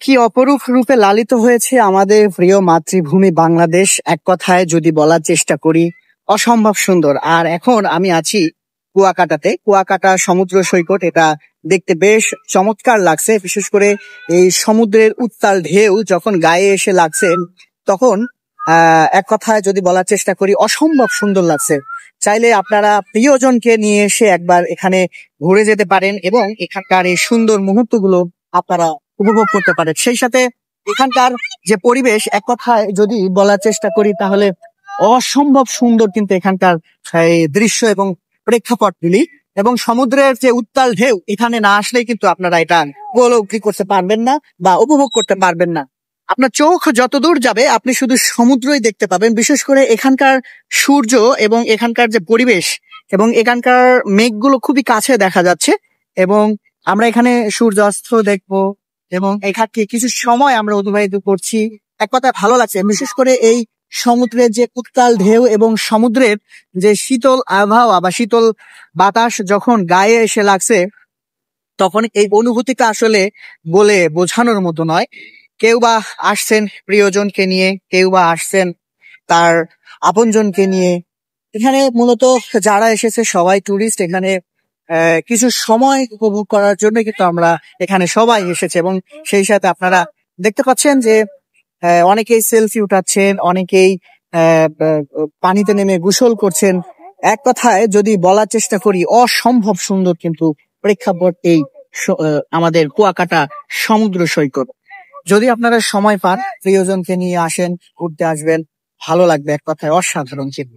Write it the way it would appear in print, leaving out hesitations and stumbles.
কি অপরূপ রূপে লালিত হয়েছে আমাদের প্রিয় মাতৃভূমি বাংলাদেশ। এক কথায় যদি বলার চেষ্টা করি, অসম্ভব সুন্দর। আর এখন আমি আছি কুয়াকাটাতে। কুয়াকাটা সমুদ্র সৈকত, এটা দেখতে বেশ চমৎকার লাগছে। বিশেষ করে এই সমুদ্রের উত্তাল ঢেউ যখন গায়ে এসে লাগছে, তখন এক কথায় যদি বলার চেষ্টা করি, অসম্ভব সুন্দর লাগছে। চাইলে আপনারা প্রিয়জনকে নিয়ে এসে একবার এখানে ঘুরে যেতে পারেন এবং এখানকার এই সুন্দর মুহূর্তগুলো আপনারা উপভোগ করতে পারেন। সেই সাথে এখানকার যে পরিবেশ, এক কথায় যদি বলার চেষ্টা করি তাহলে অসম্ভব সুন্দর কিন্তু এখানকার এই দৃশ্য এবং প্রেক্ষাপটগুলি। এবং সমুদ্রের যে উত্তাল ঢেউ, এখানে না আসলেই কিন্তু আপনারা এটা উপলব্ধি করতে পারবেন না বা উপভোগ করতে পারবেন না। আপনার চোখ যতদূর যাবে আপনি শুধু সমুদ্রই দেখতে পাবেন। বিশেষ করে এখানকার সূর্য এবং এখানকার যে পরিবেশ এবং এখানকার মেঘগুলো খুবই কাছে দেখা যাচ্ছে। এবং আমরা এখানে সূর্যাস্ত দেখবো এবং এখানে কিছু সময় আমরা অতিবাহিত করছি। এক কথায় ভালো লাগছে। বিশেষ করে এই সমুদ্রের যে উত্তাল ঢেউ এবং সমুদ্রের যে শীতল আবহাওয়া বা শীতল বাতাস যখন গায়ে এসে লাগছে, তখন এই অনুভূতিটা আসলে বলে বোঝানোর মতো নয়। কেউ বা আসছেন প্রিয়জনকে নিয়ে, কেউ বা আসছেন তার আপনজনকে নিয়ে। এখানে মূলত যারা এসেছে সবাই টুরিস্ট। এখানে কিছু সময় উপভোগ করার জন্য কিন্তু আমরা এখানে সবাই এসেছে। এবং সেই সাথে আপনারা দেখতে পাচ্ছেন যে অনেকেই সেলফি উঠাচ্ছেন, অনেকেই পানিতে নেমে গোসল করছেন। এক কথায় যদি বলার চেষ্টা করি, অসম্ভব সুন্দর কিন্তু প্রেক্ষাপট এই আমাদের কুয়াকাটা সমুদ্র সৈকত। যদি আপনারা সময় পান, প্রিয়জনকে নিয়ে আসেন, ঘুরতে আসবেন, ভালো লাগবে। এক কথায় অসাধারণ চিত্র।